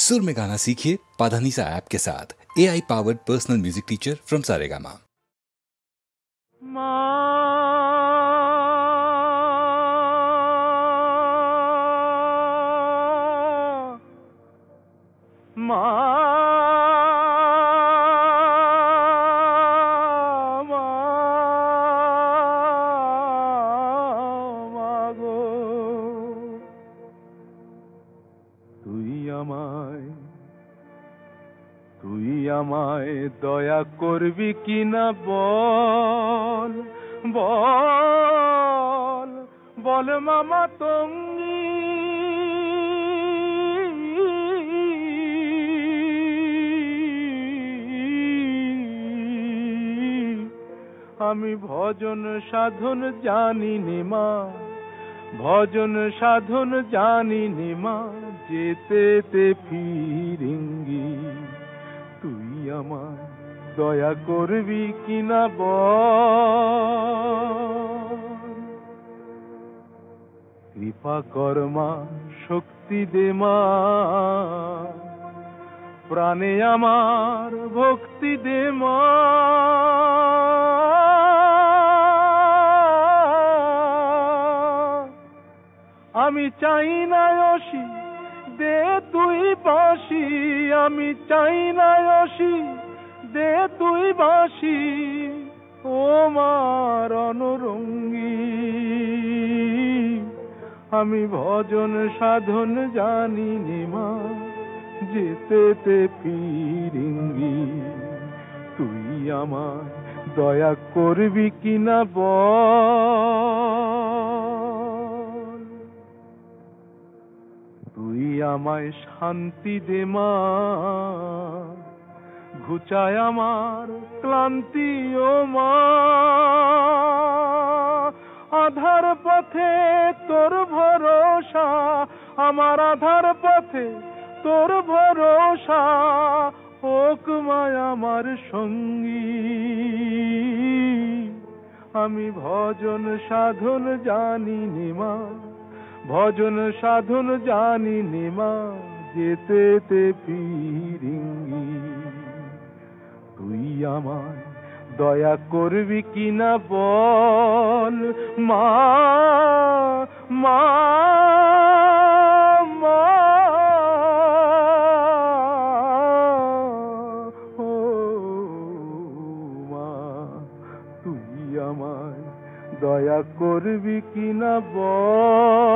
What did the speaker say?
सुर में गाना सीखिए पाधानीसा ऐप के साथ। AI powered personal music teacher from Saregama. তুই আমায় দয়া করবি কিনা বল বল বল মামা তঙ্গি, আমি ভজন সাধন জানি নে মা, ভজন সাধন জানি নে মা, যেতে তে ফিরেঙ্গি। তুই আমায় দয়া করবি কিনা বল। কৃপা কর মা, শক্তি দে মা, প্রাণে আমার ভক্তি দে মা। আমি চাই না অসি, দে তুই বাঁশি, আমি চাই না অসি, দে তুই বাঁশি, ও মার অনুরঙ্গী। আমি ভজন সাধন জানি নে মা, যেতে তে ফিরিঙ্গি। তুই আমায় দয়া করবি কিনা বল। তুই আমায় শান্তি দে মা, ঘুচায় আমার ক্লান্তি ও মা। আধার পথে তোর ভরসা, আমার আধার পথে তোর ভরসা, হোক মায় আমার সঙ্গী। আমি ভজন সাধন জানি নে মা, ভজন সাধন জানি নে মা, যেতে তে ফিরিঙ্গি। তুই আমায় দয়া করবি কিনা বল মা, মা, মা, ও মা। তুই আমায় দয়া করবি কিনা বল।